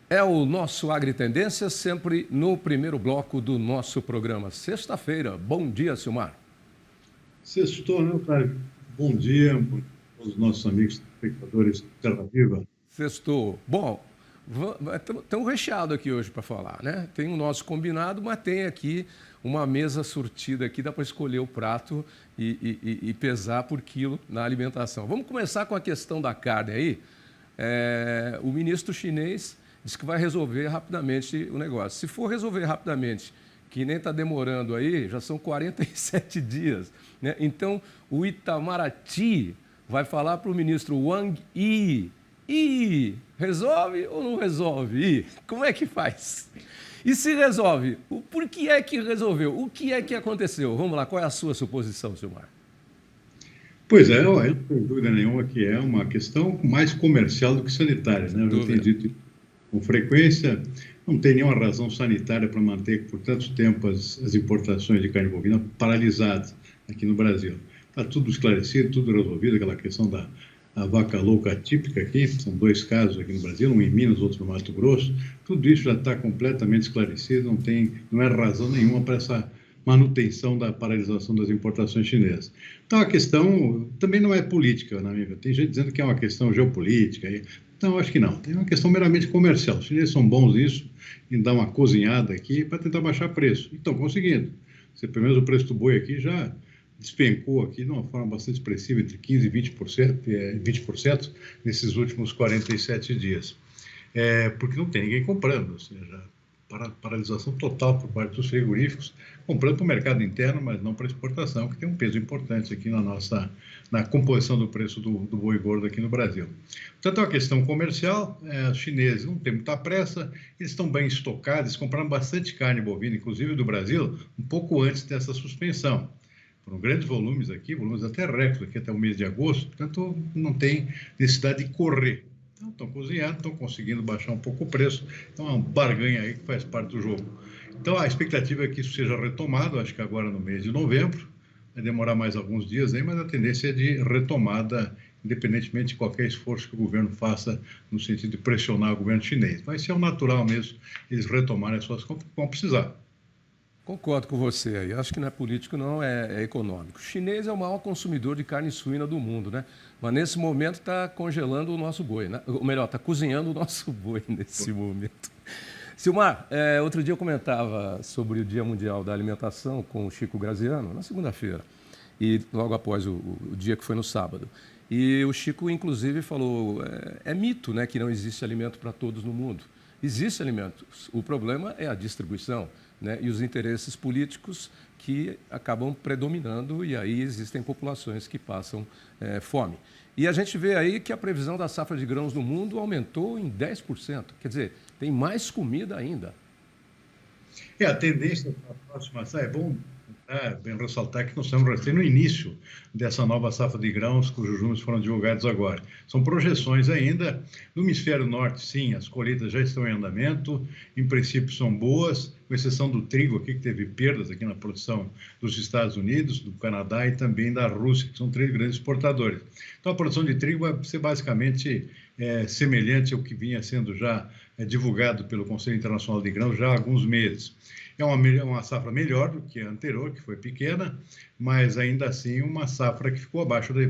É o nosso Agritendência, sempre no primeiro bloco do nosso programa. Sexta-feira. Bom dia, Silmar. Sextou, né, cara? Bom dia aos nossos amigos espectadores de Terra Viva. Sextou. Bom, tem um recheado aqui hoje para falar, né? Tem o nosso combinado, mas tem aqui uma mesa surtida aqui, dá para escolher o prato e pesar por quilo na alimentação. Vamos começar com a questão da carne aí. O ministro chinês disse que vai resolver rapidamente o negócio. Se for resolver rapidamente, que nem está demorando aí, já são 47 dias. Né? Então, o Itamaraty vai falar para o ministro Wang Yi. E resolve ou não resolve? E como é que faz? E se resolve, por que é que resolveu? O que é que aconteceu? Vamos lá, qual é a sua suposição, Silmar? Pois é, não tem dúvida nenhuma que é uma questão mais comercial do que sanitária, né? Eu já tenho Dúvida. dito com frequência, não tem nenhuma razão sanitária para manter por tanto tempo as importações de carne bovina paralisadas aqui no Brasil. Está tudo esclarecido, tudo resolvido, aquela questão da vaca louca atípica aqui, são 2 casos aqui no Brasil, um em Minas, outro no Mato Grosso, tudo isso já está completamente esclarecido, não é razão nenhuma para essa manutenção da paralisação das importações chinesas. Então, a questão também não é política, né, amiga? Tem gente dizendo que é uma questão geopolítica. Então, acho que não. Tem uma questão meramente comercial. Os chineses são bons nisso, em dar uma cozinhada aqui para tentar baixar preço. E estão conseguindo. Pelo menos o preço do boi aqui já despencou aqui de uma forma bastante expressiva, entre 15% e 20% nesses últimos 47 dias. Porque não tem ninguém comprando, ou seja, paralisação total por parte dos frigoríficos, comprando para o mercado interno, mas não para exportação, que tem um peso importante aqui na composição do preço do boi gordo aqui no Brasil. Portanto, é uma questão comercial, os chineses não têm muita pressa, eles estão bem estocados, eles compraram bastante carne bovina, inclusive do Brasil, um pouco antes dessa suspensão. Foram grandes volumes aqui, volumes até recorde aqui até o mês de agosto, portanto, não tem necessidade de correr. Então, estão cozinhando, estão conseguindo baixar um pouco o preço. Então, é uma barganha aí que faz parte do jogo. Então, a expectativa é que isso seja retomado, acho que agora no mês de novembro. Vai demorar mais alguns dias aí, mas a tendência é de retomada, independentemente de qualquer esforço que o governo faça no sentido de pressionar o governo chinês. Vai ser o natural mesmo eles retomarem as suas compras, vão precisar. Concordo com você aí. Acho que não é político, não, é econômico. O chinês é o maior consumidor de carne suína do mundo, né? Mas nesse momento está congelando o nosso boi, né? Ou melhor, está cozinhando o nosso boi nesse momento. Silmar, outro dia eu comentava sobre o Dia Mundial da Alimentação com o Chico Graziano, na segunda-feira, e logo após o dia que foi no sábado. E o Chico, inclusive, falou, é mito, né, que não existe alimento para todos no mundo. Existe alimento. O problema é a distribuição, né, e os interesses políticos que acabam predominando, e aí existem populações que passam fome. E a gente vê aí que a previsão da safra de grãos no mundo aumentou em 10%. Quer dizer, tem mais comida ainda. A tendência para a próxima safra é bom bem ressaltar que nós estamos recém no início dessa nova safra de grãos, cujos números foram divulgados agora. São projeções ainda. No hemisfério norte, sim, as colheitas já estão em andamento, em princípio são boas, com exceção do trigo aqui, que teve perdas aqui na produção dos Estados Unidos, do Canadá e também da Rússia, que são 3 grandes exportadores. Então, a produção de trigo vai ser basicamente semelhante ao que vinha sendo já divulgado pelo Conselho Internacional de Grãos já há alguns meses. É uma safra melhor do que a anterior, que foi pequena, mas ainda assim uma safra que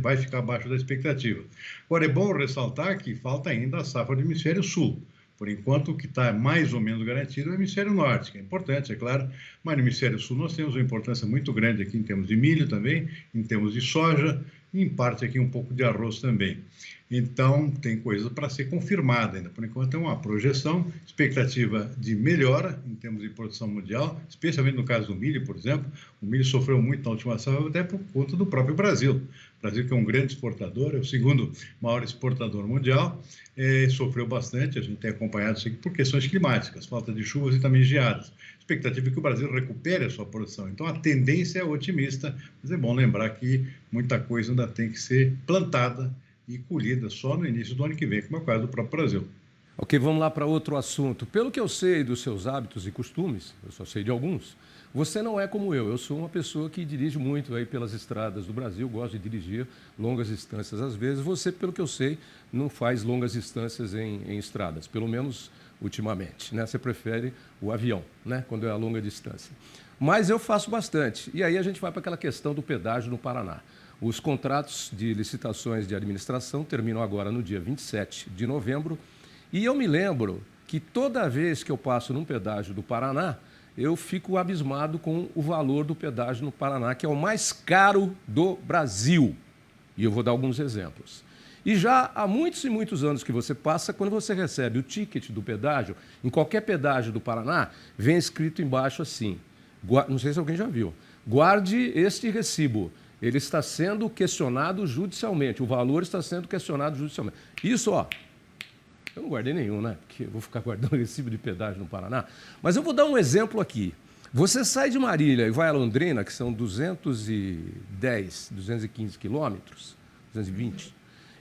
vai ficar abaixo da expectativa. Agora, é bom ressaltar que falta ainda a safra do hemisfério sul. Por enquanto, o que está mais ou menos garantido é o hemisfério norte, que é importante, é claro, mas no hemisfério sul nós temos uma importância muito grande aqui em termos de milho também, em termos de soja, e em parte aqui um pouco de arroz também. Então, tem coisa para ser confirmada ainda. Por enquanto, é uma projeção, expectativa de melhora em termos de produção mundial, especialmente no caso do milho, por exemplo. O milho sofreu muito na última safra, até por conta do próprio Brasil. O Brasil, que é um grande exportador, é o segundo maior exportador mundial, sofreu bastante. A gente tem acompanhado isso aqui por questões climáticas, falta de chuvas e também geadas. A expectativa é que o Brasil recupere a sua produção. Então, a tendência é otimista, mas é bom lembrar que muita coisa ainda tem que ser plantada e colhida só no início do ano que vem, como é o caso do próprio Brasil. Ok, vamos lá para outro assunto. Pelo que eu sei dos seus hábitos e costumes, eu só sei de alguns, você não é como eu. Eu sou uma pessoa que dirige muito aí pelas estradas do Brasil, gosto de dirigir longas distâncias às vezes. Você, pelo que eu sei, não faz longas distâncias em estradas, pelo menos ultimamente, né? Você prefere o avião, né? Quando é a longa distância. Mas eu faço bastante. E aí a gente vai para aquela questão do pedágio no Paraná. Os contratos de licitações de administração terminam agora no dia 27 de novembro. E eu me lembro que toda vez que eu passo num pedágio do Paraná, eu fico abismado com o valor do pedágio no Paraná, que é o mais caro do Brasil. E eu vou dar alguns exemplos. E já há muitos e muitos anos que você passa, quando você recebe o ticket do pedágio, em qualquer pedágio do Paraná, vem escrito embaixo assim, não sei se alguém já viu, guarde este recibo, ele está sendo questionado judicialmente, o valor está sendo questionado judicialmente. Isso, ó, eu não guardei nenhum, né? Porque eu vou ficar guardando recibo de pedágio no Paraná. Mas eu vou dar um exemplo aqui. Você sai de Marília e vai a Londrina, que são 210, 215 quilômetros, 220,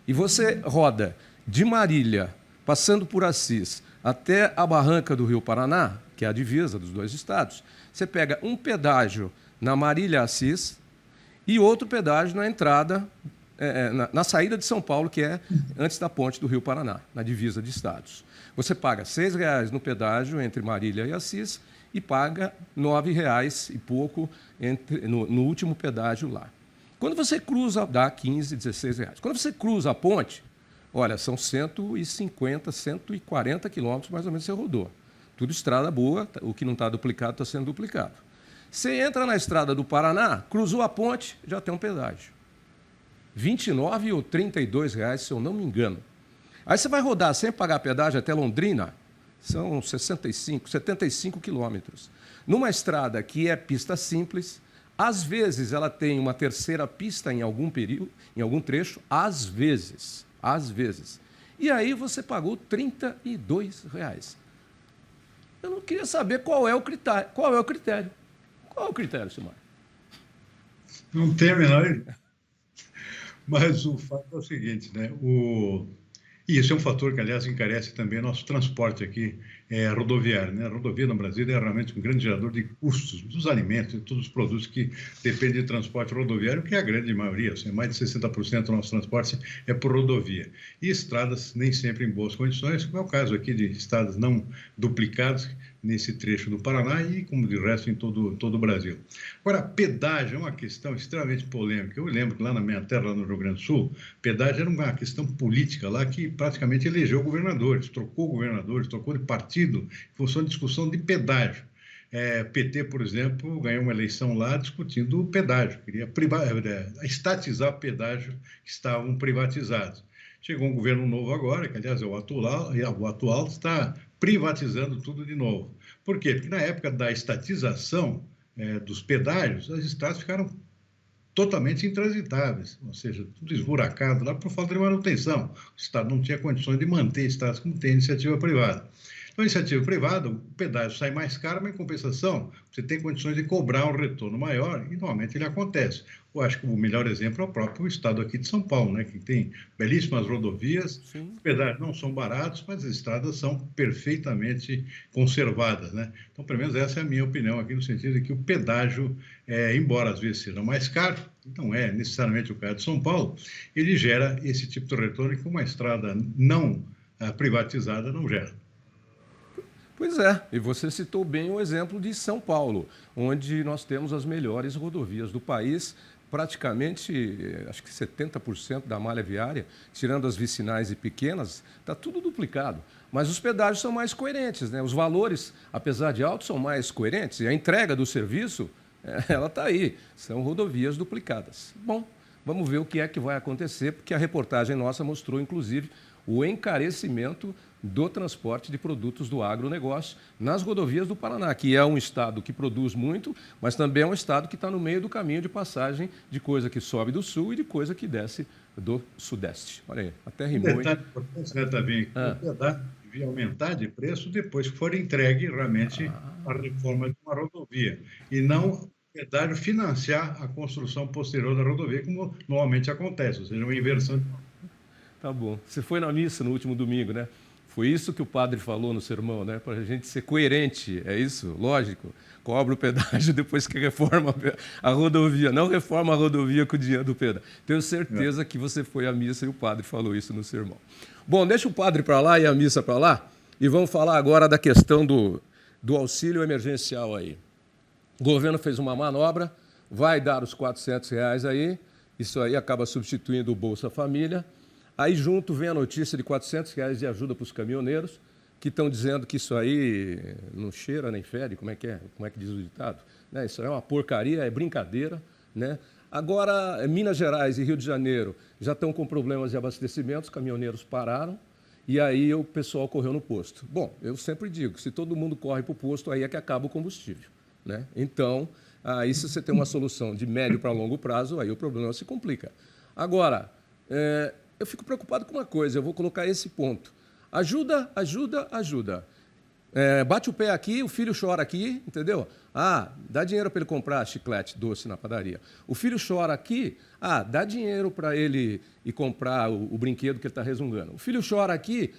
e você roda de Marília, passando por Assis, até a barranca do Rio Paraná, que é a divisa dos dois estados, você pega um pedágio na Marília-Assis e outro pedágio na entrada, na saída de São Paulo, que é antes da ponte do Rio Paraná, na divisa de estados. Você paga R$ 6,00 no pedágio entre Marília e Assis e paga R$ 9,00 e pouco no último pedágio lá. Quando você cruza, dá 15, 16 reais. Quando você cruza a ponte, olha, são 150, 140 quilômetros mais ou menos você rodou. Tudo estrada boa, o que não está duplicado está sendo duplicado. Você entra na estrada do Paraná, cruzou a ponte, já tem um pedágio. R$ 29 ou R$ 32 reais, se eu não me engano. Aí você vai rodar sem pagar pedágio até Londrina, são 65, 75 quilômetros. Numa estrada que é pista simples, às vezes ela tem uma terceira pista em algum período, em algum trecho, às vezes. E aí você pagou R$ 32 reais. Eu não queria saber qual é o critério. Qual é o critério, Silmar? Não tem a menor. Mas o fato é o seguinte, né? E isso é um fator que, aliás, encarece também nosso transporte aqui rodoviário, né? A rodovia no Brasil é realmente um grande gerador de custos dos alimentos e todos os produtos que dependem de transporte rodoviário, que é a grande maioria, assim, mais de 60% do nosso transporte é por rodovia. E estradas nem sempre em boas condições, como é o caso aqui de estradas não duplicadas nesse trecho do Paraná e, como de resto, em todo o Brasil. Agora, pedágio é uma questão extremamente polêmica. Eu lembro que lá na minha terra, lá no Rio Grande do Sul, pedágio era uma questão política lá que praticamente elegeu governadores, trocou de partido em função de discussão de pedágio. PT, por exemplo, ganhou uma eleição lá discutindo o pedágio, queria estatizar pedágio que estavam privatizados. Chegou um governo novo agora, que aliás é o atual está privatizando tudo de novo. Por quê? Porque na época da estatização dos pedágios, as estradas ficaram totalmente intransitáveis, ou seja, tudo esburacado lá por falta de manutenção. O Estado não tinha condições de manter estradas como tem a iniciativa privada. Então, a iniciativa privada, o pedágio sai mais caro, mas em compensação, você tem condições de cobrar um retorno maior e normalmente ele acontece. Eu acho que o melhor exemplo é o próprio estado aqui de São Paulo, né, que tem belíssimas rodovias, Sim. Os pedágios não são baratos, mas as estradas são perfeitamente conservadas, né? Então, pelo menos essa é a minha opinião aqui, no sentido de que o pedágio, embora às vezes seja mais caro, não é necessariamente o caso de São Paulo, ele gera esse tipo de retorno que uma estrada não privatizada não gera. Pois é, e você citou bem o exemplo de São Paulo, onde nós temos as melhores rodovias do país, praticamente, acho que 70% da malha viária, tirando as vicinais e pequenas, está tudo duplicado. Mas os pedágios são mais coerentes, né? Os valores, apesar de altos, são mais coerentes, e a entrega do serviço, ela está aí, são rodovias duplicadas. Bom, vamos ver o que é que vai acontecer, porque a reportagem nossa mostrou, inclusive, o encarecimento do transporte de produtos do agronegócio nas rodovias do Paraná, que é um estado que produz muito, mas também é um estado que está no meio do caminho de passagem de coisa que sobe do sul e de coisa que desce do sudeste. Olha aí, até rimou, hein? Detalhe importante, né, Tavinho? O pedágio devia aumentar de preço depois que for entregue realmente a reforma de uma rodovia, e não o pedágio financiar a construção posterior da rodovia, como normalmente acontece, ou seja, uma inversão. Tá bom. Você foi na missa no último domingo, né? Foi isso que o padre falou no sermão, né? Para a gente ser coerente, é isso? Lógico. Cobra o pedágio depois que reforma a rodovia. Não reforma a rodovia com o dinheiro do pedágio. Tenho certeza que você foi à missa e o padre falou isso no sermão. Bom, deixa o padre para lá e a missa para lá. E vamos falar agora da questão do auxílio emergencial aí. O governo fez uma manobra, vai dar os R$ 400 aí, isso aí acaba substituindo o Bolsa Família. Aí junto vem a notícia de R$ 400 de ajuda para os caminhoneiros, que estão dizendo que isso aí não cheira nem fede, como é que é? Como é que diz o ditado? Né? Isso é uma porcaria, é brincadeira, né? Agora, Minas Gerais e Rio de Janeiro já estão com problemas de abastecimento, os caminhoneiros pararam, e aí o pessoal correu no posto. Bom, eu sempre digo, se todo mundo corre para o posto, aí é que acaba o combustível, né? Então, aí se você tem uma solução de médio para longo prazo, aí o problema se complica. Agora, eu fico preocupado com uma coisa, eu vou colocar esse ponto. Ajuda, ajuda, ajuda. Bate o pé aqui, o filho chora aqui, entendeu? Dá dinheiro para ele comprar chiclete doce na padaria. O filho chora aqui, dá dinheiro para ele ir comprar o brinquedo que ele está resmungando. O filho chora aqui,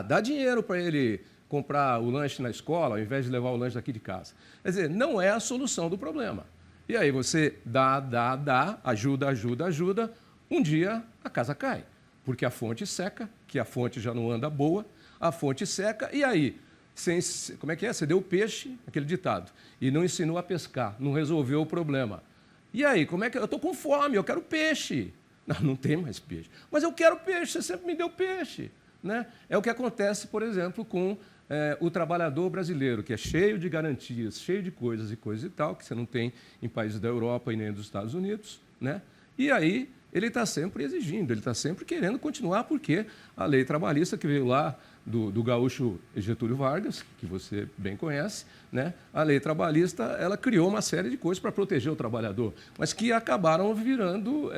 dá dinheiro para ele comprar o lanche na escola, ao invés de levar o lanche daqui de casa. Quer dizer, não é a solução do problema. E aí você dá, ajuda, ajuda, ajuda, um dia a casa cai. Porque a fonte seca, que a fonte já não anda boa, a fonte seca, e aí, como é que é? Você deu o peixe, aquele ditado, e não ensinou a pescar, não resolveu o problema. E aí, como é que eu estou com fome, eu quero peixe. Não tem mais peixe. Mas eu quero peixe, você sempre me deu peixe. Né? É o que acontece, por exemplo, com o trabalhador brasileiro, que é cheio de garantias, cheio de coisas e tal, que você não tem em países da Europa e nem dos Estados Unidos, né? E aí ele está sempre exigindo, ele está sempre querendo continuar, porque a lei trabalhista que veio lá do gaúcho Getúlio Vargas, que você bem conhece, né? A lei trabalhista ela criou uma série de coisas para proteger o trabalhador, mas que acabaram virando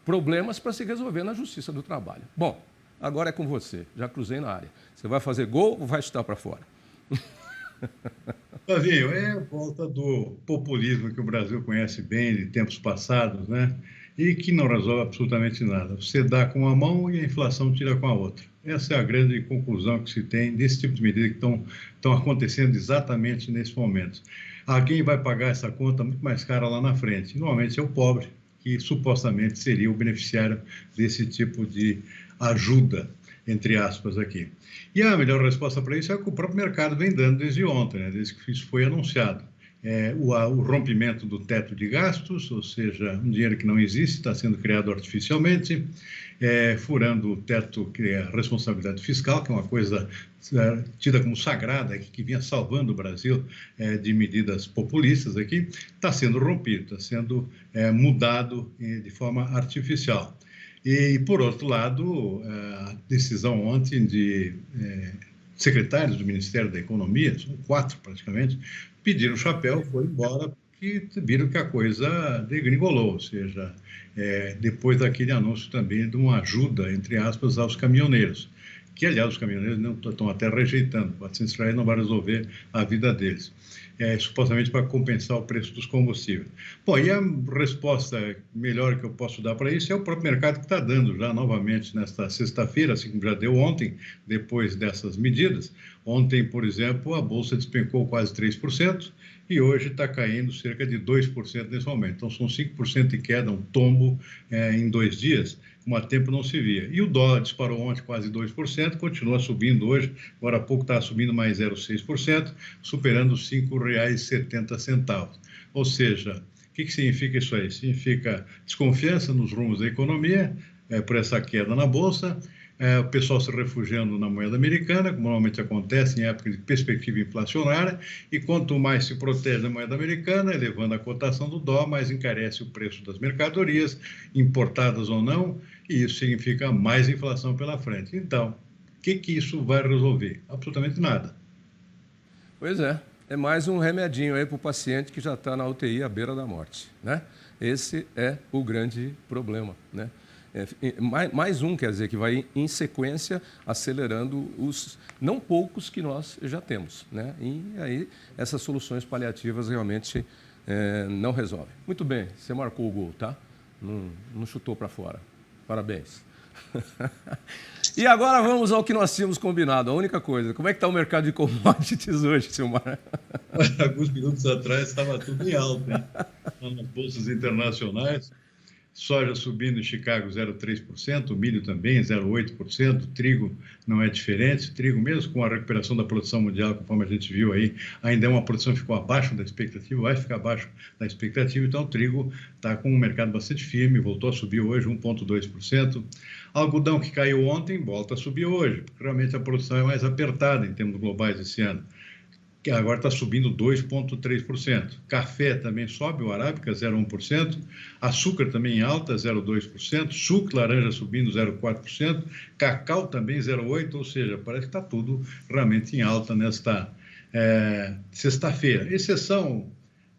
problemas para se resolver na Justiça do Trabalho. Bom, agora é com você, já cruzei na área. Você vai fazer gol ou vai chutar para fora? Flavinho, é a volta do populismo que o Brasil conhece bem de tempos passados, né? E que não resolve absolutamente nada. Você dá com uma mão e a inflação tira com a outra. Essa é a grande conclusão que se tem desse tipo de medida que estão acontecendo exatamente nesse momento. Quem vai pagar essa conta muito mais cara lá na frente? Normalmente é o pobre, que supostamente seria o beneficiário desse tipo de ajuda, entre aspas, aqui. E a melhor resposta para isso é o que o próprio mercado vem dando desde ontem, né? Desde que isso foi anunciado. O rompimento do teto de gastos, ou seja, um dinheiro que não existe, está sendo criado artificialmente, furando o teto que é a responsabilidade fiscal, que é uma coisa tida como sagrada, que vinha salvando o Brasil de medidas populistas aqui, está sendo rompido, está sendo mudado de forma artificial. E, por outro lado, a decisão ontem de secretários do Ministério da Economia, são 4 praticamente, pediram o chapéu, foram embora, porque viram que a coisa degringolou, ou seja, depois daquele anúncio também de uma ajuda, entre aspas, aos caminhoneiros, que, aliás, os caminhoneiros não estão até rejeitando, o R$ 400 não vai resolver a vida deles. Supostamente para compensar o preço dos combustíveis. Bom, e a resposta melhor que eu posso dar para isso é o próprio mercado que está dando já novamente nesta sexta-feira, assim como já deu ontem, depois dessas medidas. Ontem, por exemplo, a Bolsa despencou quase 3% e hoje está caindo cerca de 2% nesse momento. Então, são 5% de queda, um tombo em 2 dias, como há tempo não se via. E o dólar disparou ontem quase 2%, continua subindo hoje, agora há pouco estava subindo mais 0,6%, superando os R$ 5,70. Ou seja, o que significa isso aí? Significa desconfiança nos rumos da economia, por essa queda na Bolsa, o pessoal se refugiando na moeda americana, como normalmente acontece em época de perspectiva inflacionária, e quanto mais se protege da moeda americana, elevando a cotação do dólar, mais encarece o preço das mercadorias, importadas ou não, e isso significa mais inflação pela frente. Então, o que isso vai resolver? Absolutamente nada. Pois é mais um remedinho aí para o paciente que já está na UTI à beira da morte, né? Esse é o grande problema, né? Mais um, quer dizer, que vai em sequência acelerando os não poucos que nós já temos, né? E aí essas soluções paliativas realmente não resolvem. Muito bem, você marcou o gol, tá? Não chutou para fora. Parabéns. E agora vamos ao que nós tínhamos combinado. A única coisa, como é que está o mercado de commodities hoje, Silmar? Alguns minutos atrás estava tudo em alta, hein? Nas bolsas internacionais. soja subindo em Chicago 0,3%, o milho também 0,8%, o trigo não é diferente, o trigo mesmo com a recuperação da produção mundial, conforme a gente viu aí, ainda é uma produção que ficou abaixo da expectativa, vai ficar abaixo da expectativa, então o trigo está com um mercado bastante firme, voltou a subir hoje 1,2%. Algodão que caiu ontem, volta a subir hoje, porque realmente a produção é mais apertada em termos globais esse ano, que agora está subindo 2,3%. Café também sobe, o Arábica 0,1%, açúcar também em alta, 0,2%, suco laranja subindo 0,4%, cacau também 0,8%, ou seja, parece que está tudo realmente em alta nesta sexta-feira. Exceção,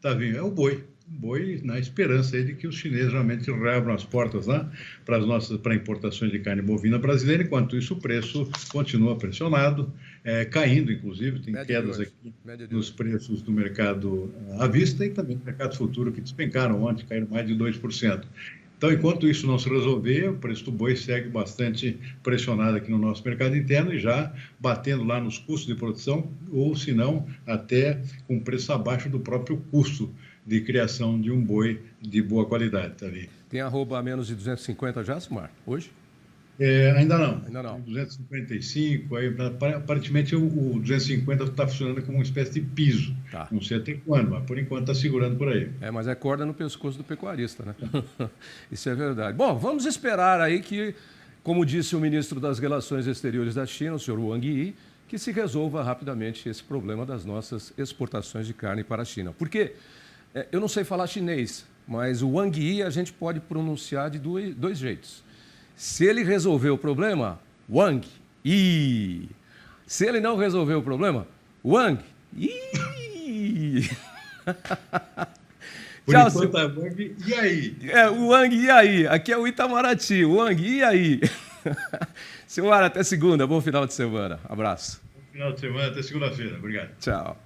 Tavinho, é o boi. Boi na esperança aí de que os chineses realmente reabram as portas lá para importações de carne bovina brasileira, enquanto isso o preço continua pressionado, caindo, inclusive, tem quedas aqui nos preços do mercado à vista e também no mercado futuro, que despencaram ontem, caíram mais de 2%. Então, enquanto isso não se resolver, o preço do boi segue bastante pressionado aqui no nosso mercado interno e já batendo lá nos custos de produção, ou se não, até com preço abaixo do próprio custo de criação de um boi de boa qualidade, tá ali. Tem arroba a menos de 250 já, Silmar, hoje? Ainda não. Ainda não. 255, aí, aparentemente o 250 está funcionando como uma espécie de piso. Tá. Não sei até quando, mas por enquanto está segurando por aí. Mas é corda no pescoço do pecuarista, né? Isso é verdade. Bom, vamos esperar aí que, como disse o ministro das Relações Exteriores da China, o senhor Wang Yi, que se resolva rapidamente esse problema das nossas exportações de carne para a China. Porque eu não sei falar chinês, mas o Wang Yi a gente pode pronunciar de dois jeitos. Se ele resolver o problema, Wang Yi. Se ele não resolver o problema, Wang Yi. Por Tchau, enquanto, a Wang, e aí? O Wang, e aí? Aqui é o Itamaraty. Wang, e aí? Silmar, até segunda. Bom final de semana. Abraço. Bom final de semana, até segunda-feira. Obrigado. Tchau.